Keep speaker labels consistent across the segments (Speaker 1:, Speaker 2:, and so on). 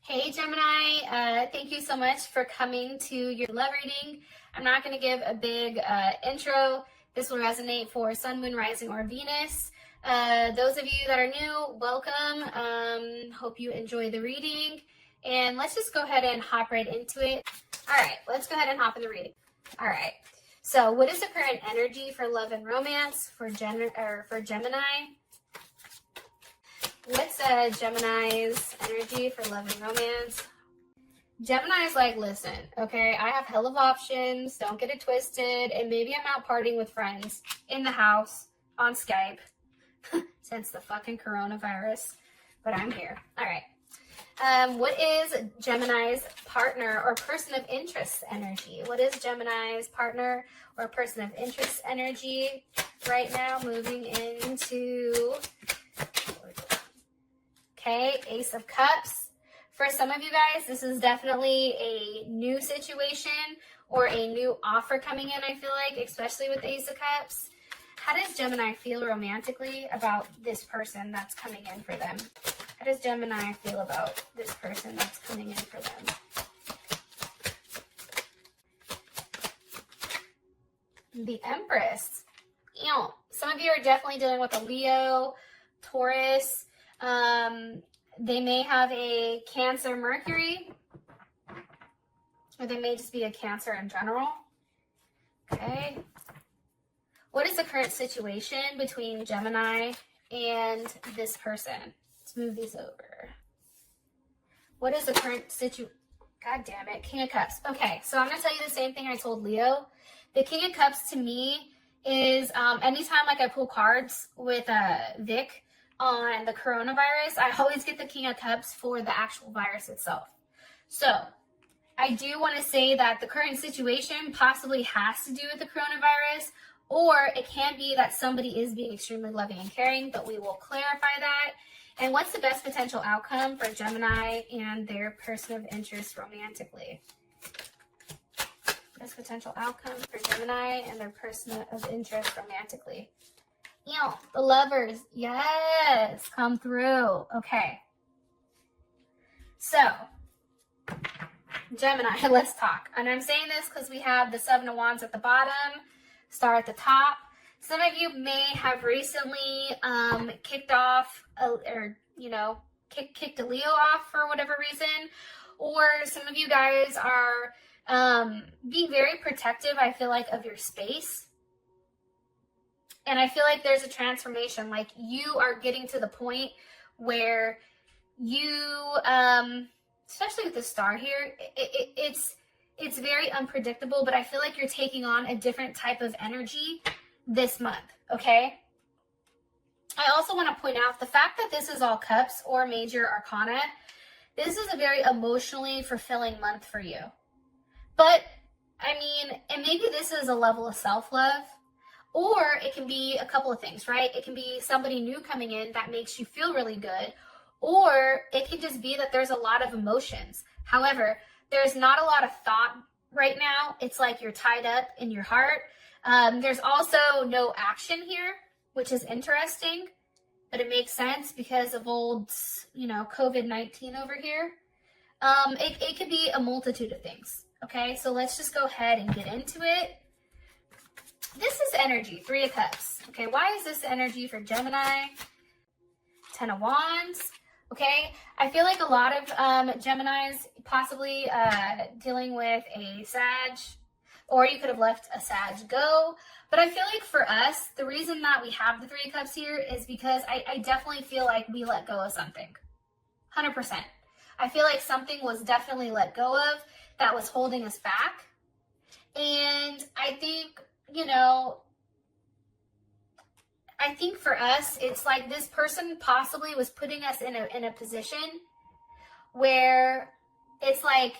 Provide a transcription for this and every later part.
Speaker 1: Hey Gemini, thank you so much for coming to your love reading. I'm not going to give a big intro. This will resonate for Sun, Moon, Rising, or Venus. Those of you that are new, welcome. Hope you enjoy the reading. And let's just go ahead and hop right into it. All right, let's go ahead and hop in the reading. All right, so what is the current energy for love and romance for Gemini? What's Gemini's energy for love and romance? Gemini's like, listen, okay, I have hell of options. Don't get it twisted. And maybe I'm out partying with friends in the house on Skype since the fucking coronavirus. But I'm here. All right. What is Gemini's partner or person of interest energy? What is Gemini's partner or person of interest energy right now moving into... Okay, Ace of Cups. For some of you guys, this is definitely a new situation or a new offer coming in, I feel like, especially with the Ace of Cups. How does Gemini feel romantically about this person that's coming in for them? How does Gemini feel about this person that's coming in for them? The Empress. You know, some of you are definitely dealing with a Leo, Taurus. They may have a Cancer Mercury, or they may just be a Cancer in general. Okay. What is the current situation between Gemini and this person? Let's move these over. What is the current situation? God damn it. King of Cups. Okay, so I'm going to tell you the same thing I told Leo. The King of Cups to me is anytime like I pull cards with Vic on the coronavirus, I always get the King of Cups for the actual virus itself. So I do want to say that the current situation possibly has to do with the coronavirus, or it can be that somebody is being extremely loving and caring, but we will clarify that. And what's the best potential outcome for Gemini and their person of interest romantically? Best potential outcome for Gemini and their person of interest romantically. You know, the Lovers, yes, come through. Okay. So, Gemini, let's talk. And I'm saying this because we have the Seven of Wands at the bottom, Star at the top. Some of you may have recently kicked off, kicked a Leo off for whatever reason. Or some of you guys are being very protective, I feel like, of your space. And I feel like there's a transformation, like you are getting to the point where you, especially with the star here, it's very unpredictable, but I feel like you're taking on a different type of energy this month, okay? I also want to point out the fact that this is all cups or major arcana, this is a very emotionally fulfilling month for you. But, I mean, and maybe this is a level of self-love, or it can be a couple of things, right? It can be somebody new coming in that makes you feel really good, or it can just be that there's a lot of emotions. However, there's not a lot of thought right now. It's like you're tied up in your heart. There's also no action here, which is interesting, but it makes sense because of old, COVID-19 over here. It could be a multitude of things, okay? So let's just go ahead and get into it. This is energy, Three of Cups. Okay, why is this energy for Gemini? Ten of Wands. Okay, I feel like a lot of Geminis possibly dealing with a Sag, or you could have left a Sag go. But I feel like for us, the reason that we have the Three of Cups here is because I definitely feel like we let go of something. 100%. I feel like something was definitely let go of that was holding us back. And I think, I think for us, it's like this person possibly was putting us in a position where it's like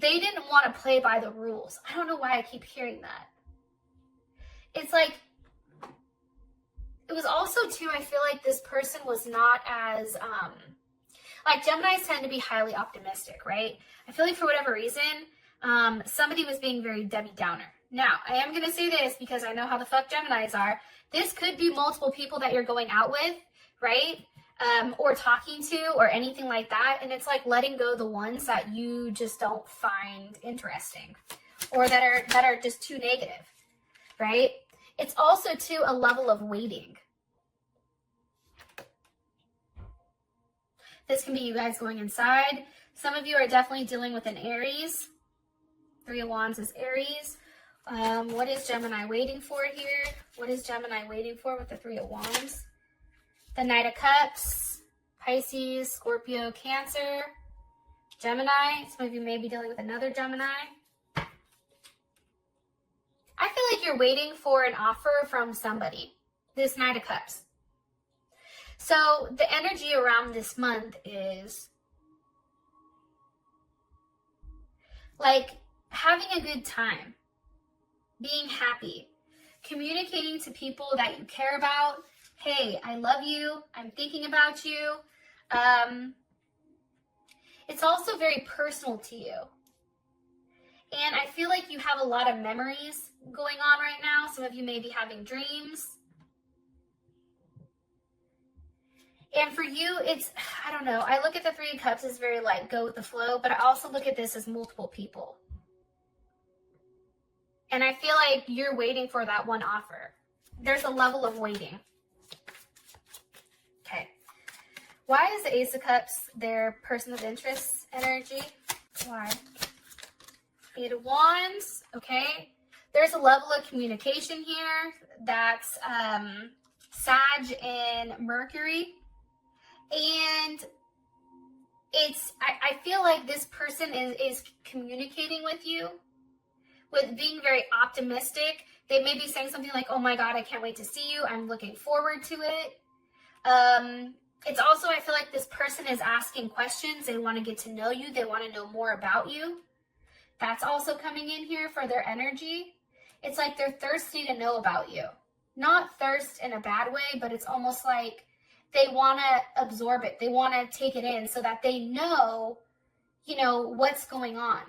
Speaker 1: they didn't want to play by the rules. I don't know why I keep hearing that. It's like, it was also too, I feel like this person was not as, like Geminis tend to be highly optimistic, right? I feel like for whatever reason, somebody was being very Debbie Downer. Now, I am going to say this because I know how the fuck Geminis are. This could be multiple people that you're going out with, right? or talking to or anything like that. And it's like letting go the ones that you just don't find interesting or that are just too negative, right? It's also too a level of waiting. This can be you guys going inside. Some of you are definitely dealing with an Aries. Three of Wands is Aries. What is Gemini waiting for here? What is Gemini waiting for with the Three of Wands? The Knight of Cups, Pisces, Scorpio, Cancer, Gemini. Some of you may be dealing with another Gemini. I feel like you're waiting for an offer from somebody. This Knight of Cups. So the energy around this month is like having a good time, being happy, communicating to people that you care about. Hey, I love you. I'm thinking about you. It's also very personal to you. And I feel like you have a lot of memories going on right now. Some of you may be having dreams. And for you, it's, I don't know. I look at the Three of Cups as very like go with the flow, but I also look at this as multiple people. And I feel like you're waiting for that one offer. There's a level of waiting. Okay. Why is the Ace of Cups their person of interest energy? Why? Eight of Wands. Okay. There's a level of communication here. That's Sag and Mercury. And it's, I feel like this person is communicating with you with being very optimistic. They may be saying something like, oh my God, I can't wait to see you. I'm looking forward to it. It's also, I feel like this person is asking questions. They want to get to know you. They want to know more about you. That's also coming in here for their energy. It's like they're thirsty to know about you. Not thirst in a bad way, but it's almost like they want to absorb it. They want to take it in so that they know, you know, what's going on.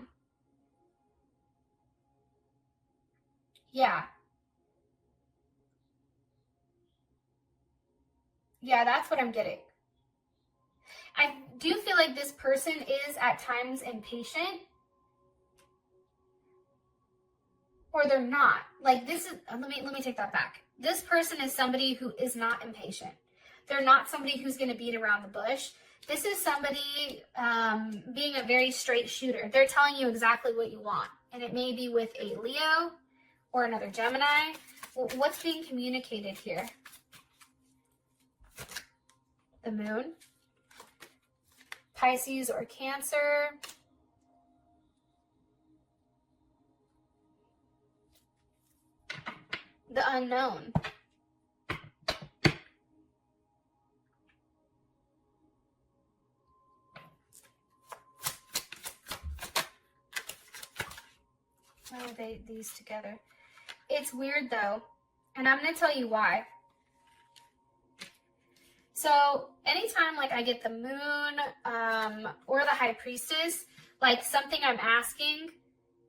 Speaker 1: Yeah. Yeah, that's what I'm getting. I do feel like this person is at times impatient. Or they're not. Like this is, let me take that back. This person is somebody who is not impatient. They're not somebody who's going to beat around the bush. This is somebody being a very straight shooter. They're telling you exactly what you want. And it may be with a Leo or another Gemini. What's being communicated here? The Moon. Pisces or Cancer. The Unknown. Why are these together? It's weird though, and I'm going to tell you why. So anytime like I get the Moon or the High Priestess, like something I'm asking,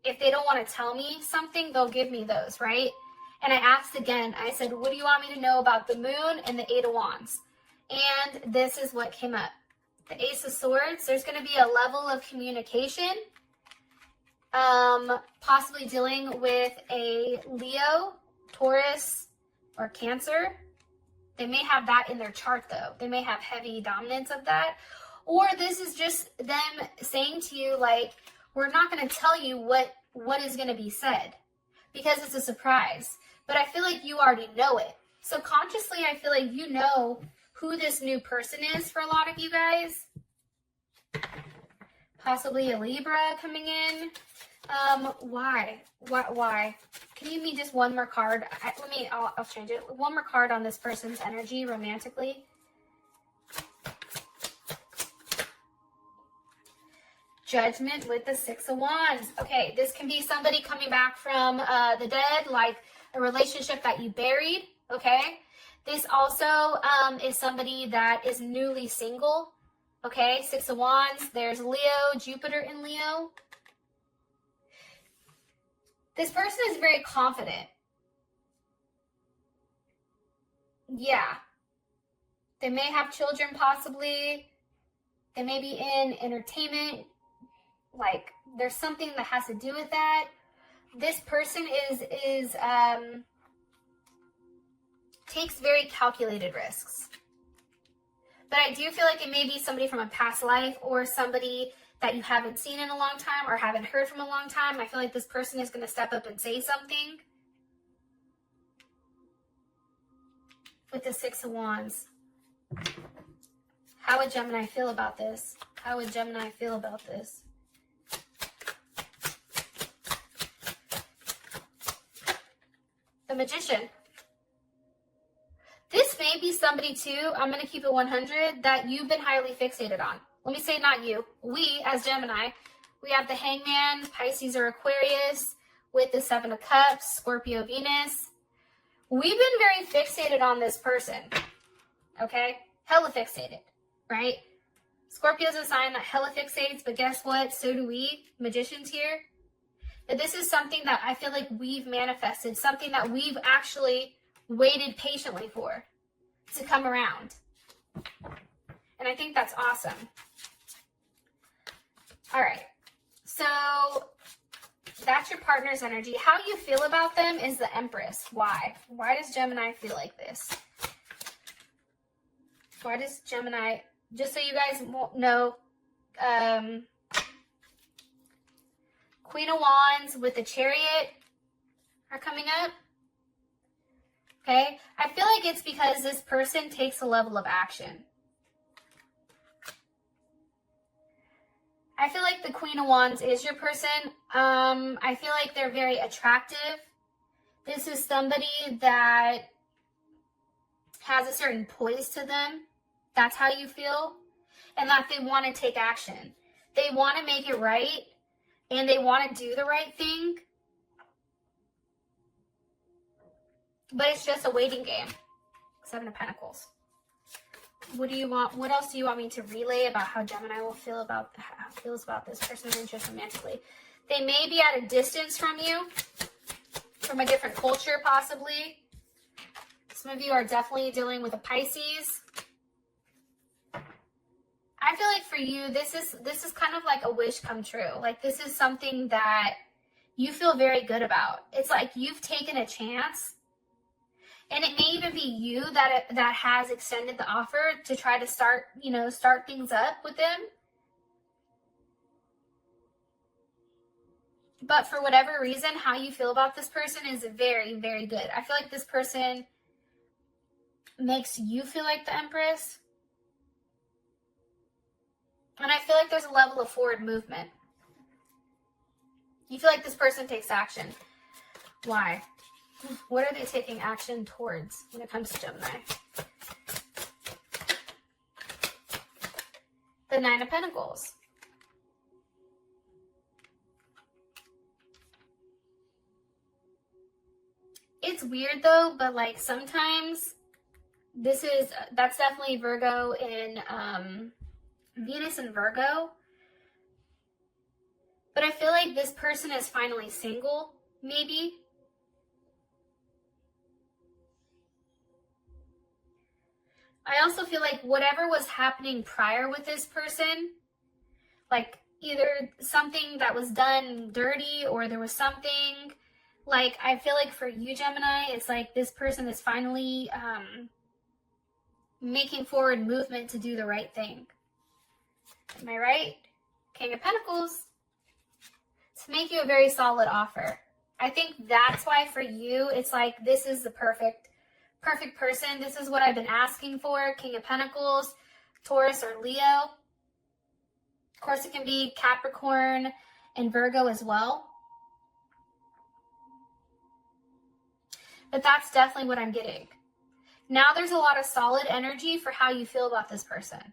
Speaker 1: if they don't want to tell me something, they'll give me those, right? And I asked again, I said, what do you want me to know about the Moon and the Eight of Wands? And this is what came up. The Ace of Swords, there's going to be a level of communication, possibly dealing with a Leo, Taurus, or Cancer. They may have that in their chart though. They may have heavy dominance of that. Or this is just them saying to you, like, we're not going to tell you what is going to be said because it's a surprise. But I feel like you already know it. Subconsciously, I feel like you know who this new person is for a lot of you guys. Possibly a Libra coming in. Why? Can you give me just one more card? I'll change it. One more card on this person's energy romantically. Judgment with the Six of Wands. Okay, this can be somebody coming back from the dead, like a relationship that you buried, okay? This also is somebody that is newly single, okay? Six of Wands, there's Leo, Jupiter in Leo. This person is very confident. Yeah. They may have children possibly. They may be in entertainment. Like, there's something that has to do with that. This person takes very calculated risks. But I do feel like it may be somebody from a past life or somebody that you haven't seen in a long time or haven't heard from a long time. I feel like this person is going to step up and say something. With the Six of Wands. How would Gemini feel about this? How would Gemini feel about this? The Magician. This may be somebody too, I'm going to keep it 100, that you've been highly fixated on. Let me say not you. We, as Gemini, we have the Hangman, Pisces or Aquarius, with the Seven of Cups, Scorpio, Venus. We've been very fixated on this person, okay? Hella fixated, right? Scorpio's a sign that hella fixates, but guess what? So do we, magicians here. But this is something that I feel like we've manifested, something that we've actually waited patiently for to come around. And I think that's awesome. All right, so that's your partner's energy. How you feel about them is the Empress. Why? Why does Gemini feel like this? Why does Gemini, just so you guys know, Queen of Wands with the Chariot are coming up. Okay? I feel like it's because this person takes a level of action. I feel like the Queen of Wands is your person. I feel like they're very attractive. This is somebody that has a certain poise to them. That's how you feel. And that they want to take action. They want to make it right. And they want to do the right thing. But it's just a waiting game. Seven of Pentacles. What do you want? What else do you want me to relay about how Gemini will feels about this person interest romantically? They may be at a distance from you, from a different culture possibly. Some of you are definitely dealing with a Pisces. I feel like for you, this is kind of like a wish come true. Like, this is something that you feel very good about. It's like you've taken a chance. And it may even be you that has extended the offer to try to start things up with them. But for whatever reason, how you feel about this person is very, very good. I feel like this person makes you feel like the Empress. And I feel like there's a level of forward movement. You feel like this person takes action. Why? What are they taking action towards when it comes to Gemini? The Nine of Pentacles. It's weird though, but like sometimes that's definitely Virgo and Venus and Virgo. But I feel like this person is finally single, maybe. I also feel like whatever was happening prior with this person, like either something that was done dirty or there was something, like I feel like for you, Gemini, it's like this person is finally making forward movement to do the right thing. Am I right? King of Pentacles. To make you a very solid offer. I think that's why for you, it's like this is the perfect person. This is what I've been asking for. King of Pentacles, Taurus or Leo. Of course, it can be Capricorn and Virgo as well. But that's definitely what I'm getting. Now there's a lot of solid energy for how you feel about this person.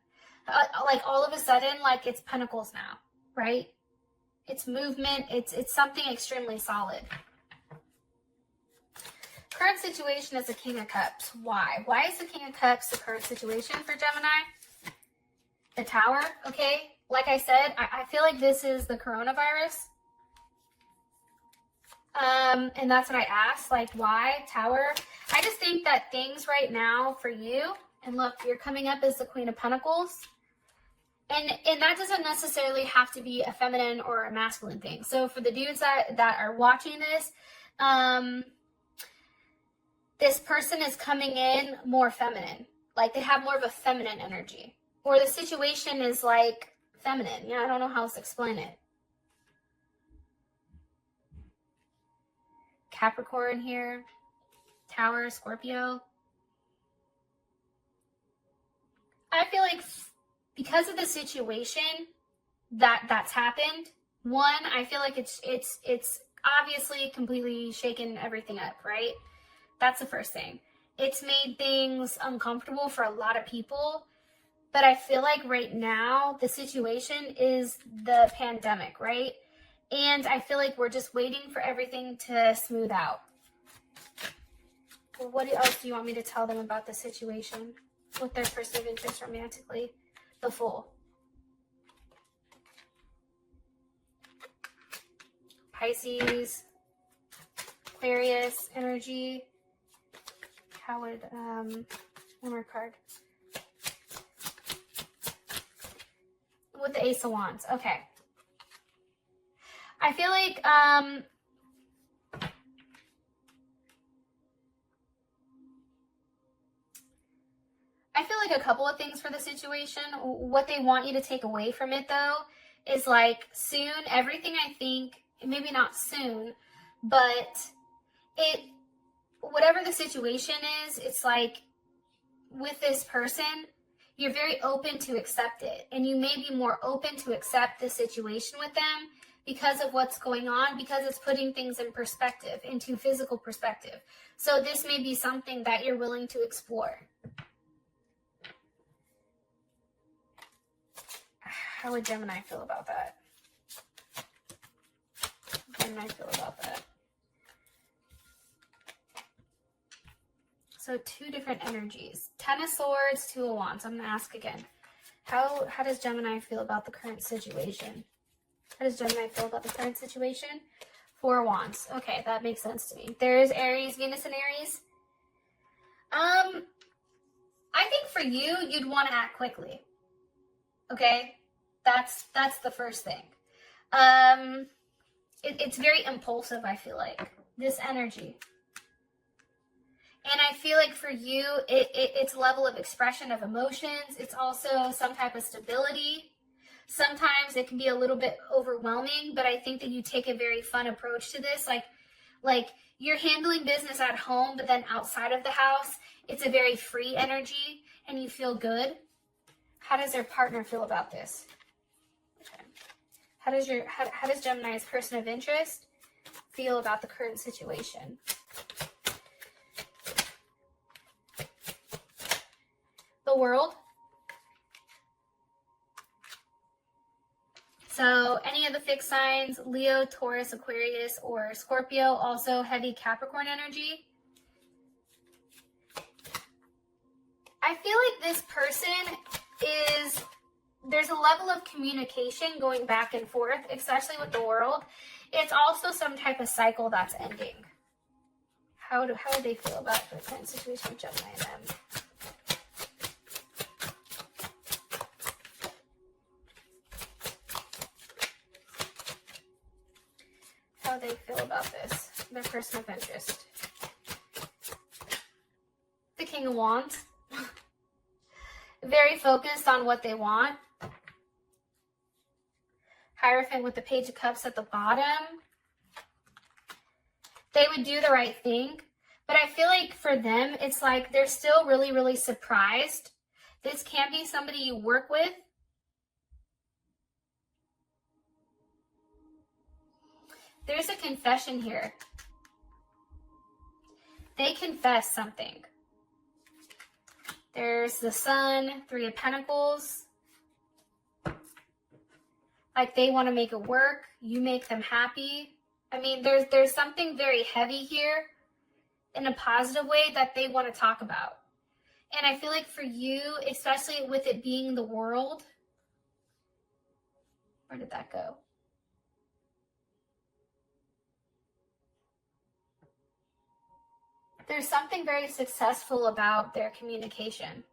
Speaker 1: Like all of a sudden, like it's Pentacles now, right? It's movement. It's something extremely solid. Current situation is the King of Cups. Why? Why is the King of Cups the current situation for Gemini? The Tower, okay? Like I said, I feel like this is the coronavirus. And that's what I asked, like why? Tower. I just think that things right now for you And look, you're coming up as the Queen of Pentacles. And that doesn't necessarily have to be a feminine or a masculine thing. So for the dudes that are watching this, this person is coming in more feminine. Like they have more of a feminine energy. Or the situation is like feminine. Yeah, I don't know how else to explain it. Capricorn here. Tower, Scorpio. I feel like because of the situation that's happened, one, I feel like it's obviously completely shaken everything up, right? That's the first thing. It's made things uncomfortable for a lot of people, but I feel like right now the situation is the pandemic, right? And I feel like we're just waiting for everything to smooth out. Well, what else do you want me to tell them about the situation with their person of interest romantically? The Fool. Pisces, Aquarius energy. How would, one more card. With the Ace of Wands. Okay. I feel like, a couple of things for the situation. What they want you to take away from it, though, is like soon, everything I think, maybe not soon, but whatever the situation is, it's like with this person, you're very open to accept it. And you may be more open to accept the situation with them because of what's going on, because it's putting things in perspective, into physical perspective. So this may be something that you're willing to explore. How would Gemini feel about that? So two different energies. 10 of Swords, 2 of Wands. I'm going to ask again. How does Gemini feel about the current situation? How does Gemini feel about the current situation? 4 of Wands. Okay, that makes sense to me. There's Aries, Venus and Aries. I think for you, you'd want to act quickly. Okay? That's the first thing. It's very impulsive, I feel like, this energy. And I feel like for you, it's level of expression of emotions. It's also some type of stability. Sometimes it can be a little bit overwhelming, but I think that you take a very fun approach to this. Like you're handling business at home, but then outside of the house, it's a very free energy and you feel good. How does their partner feel about this? Okay. How does Gemini's person of interest feel about the current situation? The World. So any of the fixed signs, Leo, Taurus, Aquarius, or Scorpio, also heavy Capricorn energy. I feel like this person there's a level of communication going back and forth, especially with the World. It's also some type of cycle that's ending. How do they feel about the current situation with Gemini and them? How they feel about this, their person of interest. The King of Wands. Very focused on what they want. Hierophant with the Page of Cups at the bottom. They would do the right thing, but I feel like for them, it's like they're still really, really surprised. This can be somebody you work with. There's a confession here. They confess something. There's the Sun, 3 of Pentacles. Like they want to make it work. You make them happy. I mean, there's something very heavy here in a positive way that they want to talk about. And I feel like for you, especially with it being the World, where did that go? There's something very successful about their communication.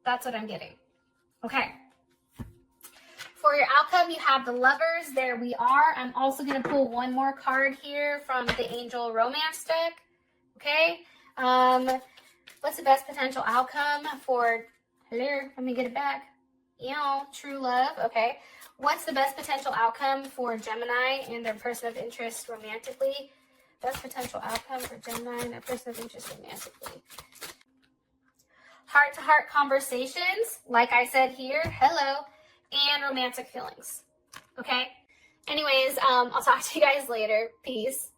Speaker 1: That's what I'm getting. Okay. For your outcome, you have the Lovers. There we are. I'm also going to pull one more card here from the Angel Romance deck. Okay. What's the best potential outcome for, hello, let me get it back. True love. Okay. What's the best potential outcome for Gemini and their person of interest romantically? Best potential outcome for Gemini and their person of interest romantically. Heart-to-heart conversations, like I said here, hello, and romantic feelings. Okay? Anyways, I'll talk to you guys later. Peace.